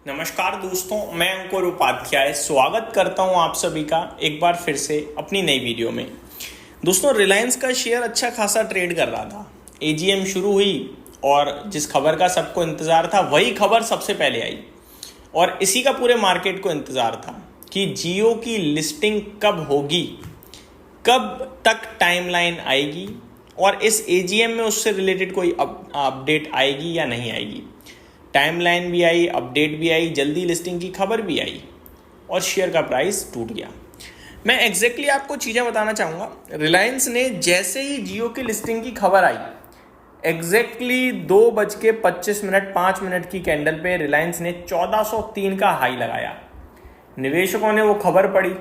नमस्कार दोस्तों, मैं अंकुर उपाध्याय स्वागत करता हूं आप सभी का एक बार फिर से अपनी नई वीडियो में। दोस्तों, रिलायंस का शेयर अच्छा खासा ट्रेड कर रहा था। एजीएम शुरू हुई और जिस खबर का सबको इंतज़ार था वही खबर सबसे पहले आई और इसी का पूरे मार्केट को इंतज़ार था कि जियो की लिस्टिंग कब होगी, कब तक टाइमलाइन आएगी और इस एजीएम में उससे रिलेटेड कोई अपडेट आएगी या नहीं आएगी। टाइमलाइन भी आई, अपडेट भी आई, जल्दी लिस्टिंग की खबर भी आई और शेयर का प्राइस टूट गया। मैं एग्जैक्टली आपको चीज़ें बताना चाहूँगा। रिलायंस ने जैसे ही जियो की लिस्टिंग की खबर आई, एग्जैक्टली 2:25 5 मिनट की कैंडल पे रिलायंस ने 1403 का हाई लगाया। निवेशकों ने वो खबर पढ़ी,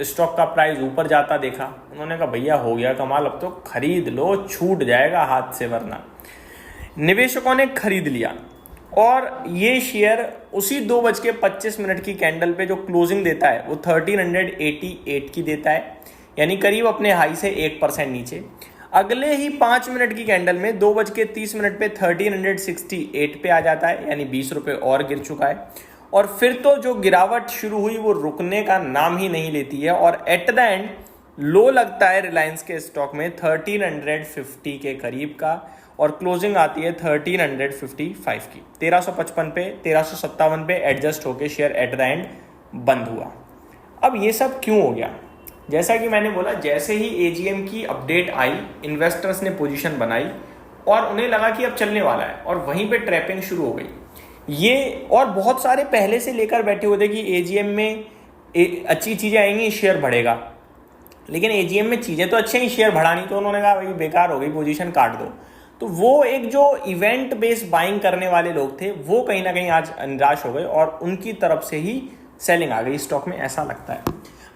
स्टॉक का प्राइस ऊपर जाता देखा, उन्होंने कहा भैया हो गया कमाल, अब तो खरीद लो, छूट जाएगा हाथ से वरना। निवेशकों ने खरीद लिया और ये शेयर उसी 2:25 की कैंडल पे जो क्लोजिंग देता है वो 1388 की देता है, यानी करीब अपने हाई से 1% नीचे। अगले ही 5 मिनट की कैंडल में 2:30 पे 1368 पे आ जाता है, यानी 20 रुपये और गिर चुका है। और फिर तो जो गिरावट शुरू हुई वो रुकने का नाम ही नहीं लेती है और एट द एंड लो लगता है रिलायंस के स्टॉक में 1350 के करीब का और क्लोजिंग आती है 1355 की। 1355 पे 1357 पे एडजस्ट होके शेयर एट द एंड बंद हुआ। अब ये सब क्यों हो गया? जैसा कि मैंने बोला, जैसे ही एजीएम की अपडेट आई, इन्वेस्टर्स ने पोजीशन बनाई और उन्हें लगा कि अब चलने वाला है और वहीं पे ट्रैपिंग शुरू हो गई। ये और बहुत सारे पहले से लेकर बैठे हुए थे कि एजीएम में अच्छी चीज़ें आएंगी, शेयर बढ़ेगा। लेकिन एजीएम में चीज़ें तो अच्छी ही, शेयर बढ़ा नहीं, तो उन्होंने कहा भाई बेकार हो गई, पोजीशन काट दो। तो वो एक जो इवेंट बेस्ड बाइंग करने वाले लोग थे वो कहीं ना कहीं आज निराश हो गए और उनकी तरफ से ही सेलिंग आ गई स्टॉक में, ऐसा लगता है।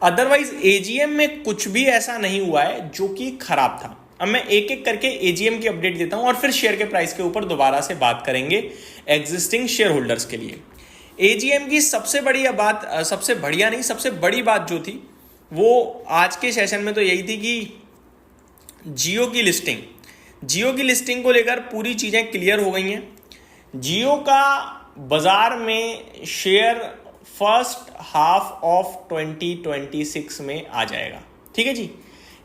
अदरवाइज एजीएम में कुछ भी ऐसा नहीं हुआ है जो कि खराब था। अब मैं एक एक करके एजीएम की अपडेट देता हूं और फिर शेयर के प्राइस के ऊपर दोबारा से बात करेंगे एग्जिस्टिंग शेयर होल्डर्स के लिए। एजीएम की सबसे बढ़िया बात, सबसे बढ़िया नहीं, सबसे बड़ी बात जो थी वो आज के सेशन में तो यही थी कि जियो की लिस्टिंग को लेकर पूरी चीज़ें क्लियर हो गई हैं। जियो का बाजार में शेयर फर्स्ट हाफ ऑफ 2026 में आ जाएगा, ठीक है जी।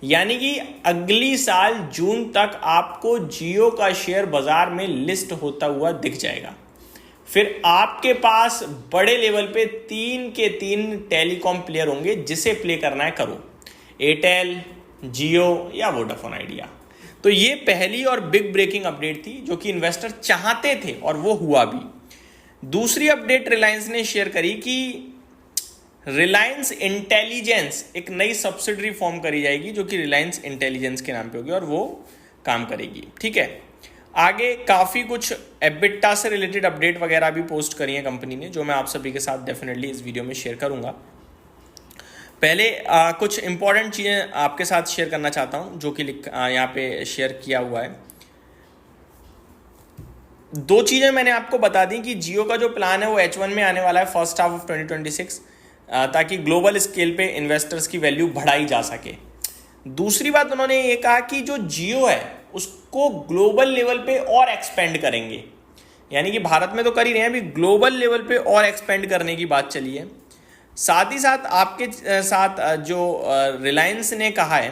यानी कि अगली साल जून तक आपको जियो का शेयर बाजार में लिस्ट होता हुआ दिख जाएगा। फिर आपके पास बड़े लेवल पे 3 के 3 टेलीकॉम प्लेयर होंगे, जिसे प्ले करना है करो, एयरटेल, जियो या वोडाफोन आइडिया। तो ये पहली और बिग ब्रेकिंग अपडेट थी जो कि इन्वेस्टर चाहते थे और वो हुआ भी। दूसरी अपडेट रिलायंस ने शेयर करी कि रिलायंस इंटेलिजेंस एक नई सब्सिडरी फॉर्म करी जाएगी जो कि रिलायंस इंटेलिजेंस के नाम पे होगी और वो काम करेगी, ठीक है। आगे काफ़ी कुछ एबिटा से रिलेटेड अपडेट वगैरह भी पोस्ट करी है कंपनी ने, जो मैं आप सभी के साथ डेफिनेटली इस वीडियो में शेयर करूंगा। पहले कुछ इंपॉर्टेंट चीज़ें आपके साथ शेयर करना चाहता हूं जो कि यहाँ पे शेयर किया हुआ है। 2 चीज़ें मैंने आपको बता दी कि जियो का जो प्लान है वो H1 में आने वाला है फर्स्ट हाफ ऑफ 2026, ताकि ग्लोबल स्केल पे इन्वेस्टर्स की वैल्यू बढ़ाई जा सके। दूसरी बात उन्होंने ये कहा कि जो जियो है उसको ग्लोबल लेवल पे और एक्सपेंड करेंगे, यानी कि भारत में तो कर ही रहे हैं, अभी ग्लोबल लेवल पे और एक्सपेंड करने की बात चली है। साथ ही साथ आपके साथ जो रिलायंस ने कहा है,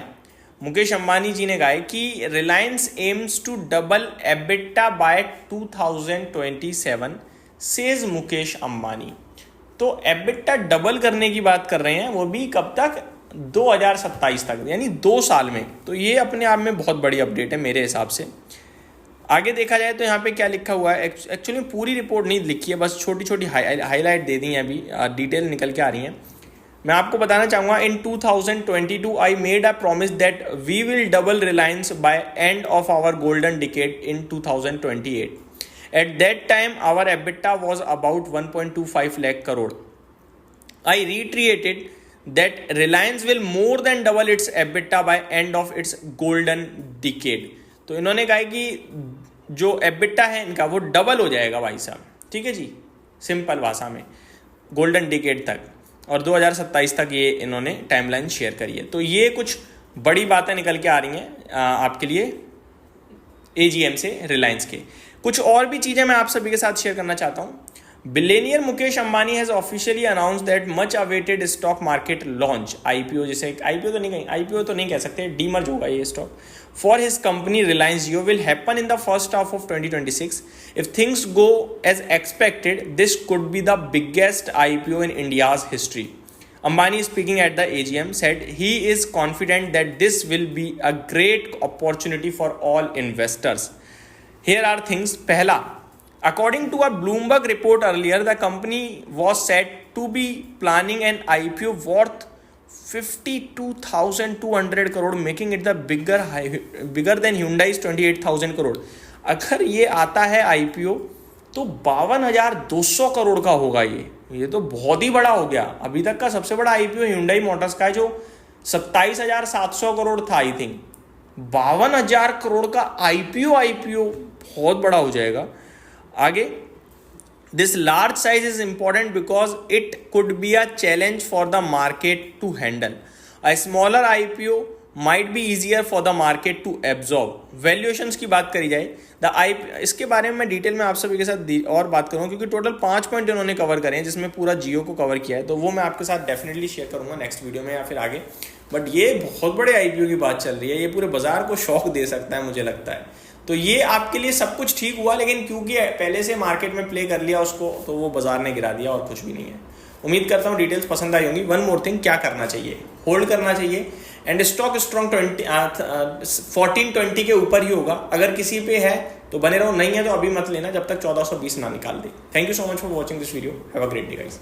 मुकेश अंबानी जी ने कहा है कि Reliance aims to double EBITDA by 2027, says Mukesh Ambani. तो एबिटा डबल करने की बात कर रहे हैं, वो भी कब तक? 2027 तक, यानी 2 साल में। तो ये अपने आप में बहुत बड़ी अपडेट है मेरे हिसाब से। आगे देखा जाए तो यहाँ पे क्या लिखा हुआ है, एक्चुअली पूरी रिपोर्ट नहीं लिखी है, बस छोटी छोटी हाईलाइट दे दी है, अभी डिटेल निकल के आ रही हैं। मैं आपको बताना चाहूँगा, in 2022 I made a promise that we will double Reliance by end of our golden decade in 2028। At that time our EBITDA was about 1.25 lakh crore. I reiterated that Reliance will more than double its EBITDA by end of its golden decade. तो इन्होंने कहा कि जो EBITDA है इनका वो double हो जाएगा भाई साहब, ठीक है जी, सिंपल भाषा में, गोल्डन डिकेड तक, और 2027 तक ये इन्होंने टाइमलाइन शेयर करी है। तो ये कुछ बड़ी बातें निकल के आ रही हैं आपके लिए एजीएम से रिलायंस के। कुछ और भी चीज़ें मैं आप सभी के साथ शेयर करना चाहता हूँ। Billionaire Mukesh Ambani has officially announce that much awaited stock market launch, IPO, जैसे आईपीओ तो नहीं कह सकते, डीमर्ज होगा ये stock, for his company Reliance Jio will happen in the first half of 2026. If things go as expected this could be the biggest IPO in India's history. Ambani, speaking at the AGM, said he is confident that this will be a great opportunity for all investors. Here are things. Pehla, according to a Bloomberg report earlier, the company was said to be planning an IPO worth 52,200 crore, making it the bigger than Hyundai's 28,000 crore. अगर ये आता है IPO तो 52,200 करोड़ का होगा. ये तो बहुत ही बड़ा हो गया. अभी तक का सबसे बड़ा आईपीओ Hyundai मोटर्स का है जो 27,700 करोड़ था आई थिंक. 52,000 करोड़ का आईपीओ बहुत बड़ा हो जाएगा. आगे, this large size is important because it could be a challenge for the market to handle. A smaller IPO might be easier for the market to absorb. Valuations की बात करी जाए, इसके बारे में मैं डिटेल में आप सभी के साथ और बात करूंगा क्योंकि टोटल 5 पॉइंट इन्होंने कवर करे हैं जिसमें पूरा जियो को कवर किया है, तो वो मैं आपके साथ डेफिनेटली शेयर करूंगा नेक्स्ट वीडियो में या फिर आगे. बट ये बहुत बड़े आईपीओ की बात चल रही है, ये पूरे बाजार को शॉक दे सकता है मुझे लगता है. तो ये आपके लिए सब कुछ ठीक हुआ, लेकिन क्योंकि पहले से मार्केट में प्ले कर लिया उसको तो वो बाजार ने गिरा दिया और कुछ भी नहीं है. उम्मीद करता हूँ डिटेल्स पसंद आई होंगी. वन मोर थिंग, क्या करना चाहिए? होल्ड करना चाहिए एंड स्टॉक स्ट्रॉन्ग 1420 के ऊपर ही होगा. अगर किसी पे है तो बने रहो, नहीं है तो अभी मत लेना जब तक 1420 ना निकाल दे. Thank you so much for watching this video. Have a great day guys.